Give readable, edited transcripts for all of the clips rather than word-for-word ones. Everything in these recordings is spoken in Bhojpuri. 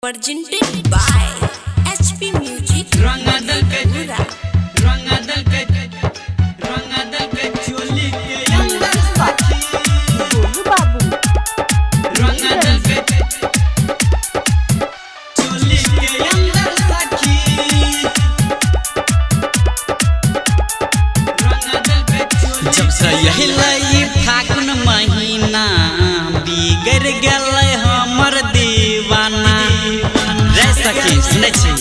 Presented by HP Music. रंगादल के चोली के अंदर साथी गोलू बाबू रंगादल के चोली के अंदर साथी रंगादल के चोली जब से यही लई फागुन महीना बिगड़ गेलै हमर दीवाना रे सखी सुनै छी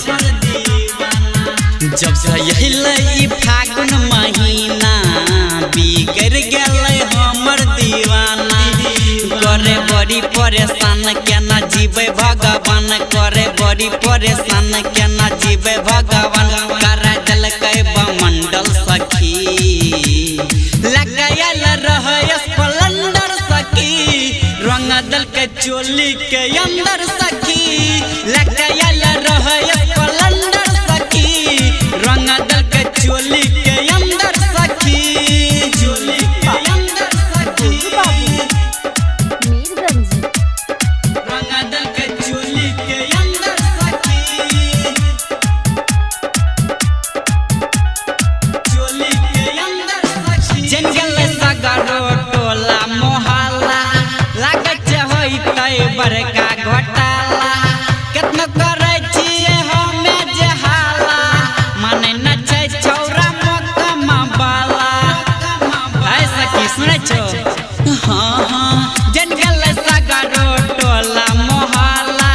जब से यही लई फागुन महीना बिगड़ गेलै हमर दीवाना करे बड़ी परेशान केना जीवे भगवान करे बड़ी परेशान केना जीवे भगवान करा देलकै बमंडल सखी लगायल रहे स्प्लेंडर सखी रंगादल के चोली के अंदर सखी लगायल रहे स्प्लेंडर सखी रंगादल के चोली के अंदर सखी चोली के अंदर सखी मीरगंज रंगादल के चोली के अंदर सखी चोली के अंदर सखी जंगल सगरो टोला मोहल्ला लागत होइतै बड़का घोटाला केतना करै छियै हमे जे हाला माने न छै छौरा मकमा बाला है सखी सुनै छौ हाँ जंगल सगरो टोला मोहल्ला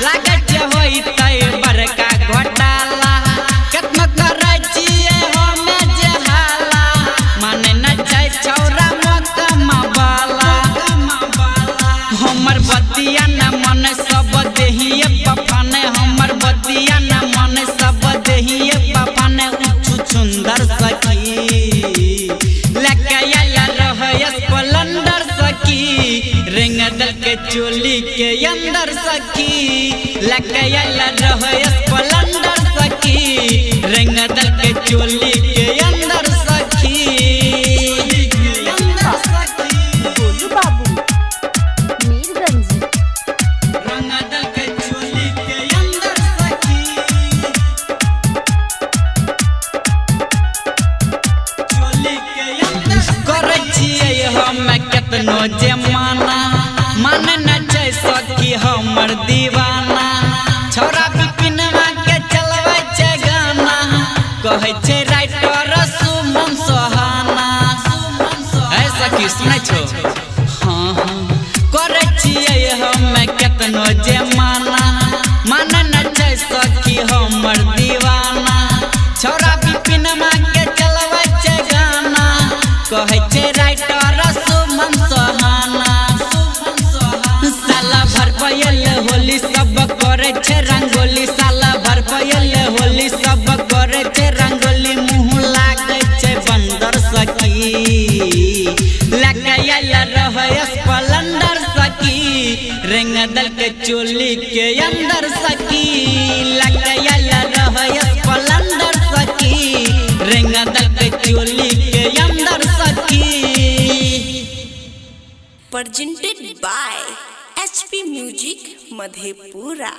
लागत होइतै बड़का घोटाला केतना करै छियै हमे जे हाला माने न छै छौरा मकमा बाला हमर बतिया न मन सब देहिए पफाने हमर बतिया न मन सब देहिए पफाने उछु सुंदर सखी लेके आया रहे स्प्लेंडर सखी रंगादल के चोली के अंदर सखी लेके आया रहे स्प्लेंडर सखी रंगादल के चोली के अंदर सखी गोलू बाबू मीरगंज रंगादल के चोली के अंदर सखी चोली के अंदर करै छियै हम केतनो जे माना मान न छै सखी हमर दीवाना छौरा बिपिनवा के चलबै छै गाना कहै छै राइटर सुमन सोहाना है सखी सुनै छौ हाँ करै छियै हम केतनो जे माना मान न छै सखी हमर दीवाना छौरा बिपिनमा के चलबै छै गाना कहै छै राइटर सुमन सोहाना साला भर पयल होली सब करे छै रंगोली साला भर पयल होली सब करे छै रंगोली मुँह लागै छै बंदर सखी लगायल रहे स्प्लेंडर सखी रंगादल के चोली के अंदर सखी लगायल रहे स्प्लेंडर सखी रंगादल के चोली के अंदर सखी Presented by HP Music Madhepura.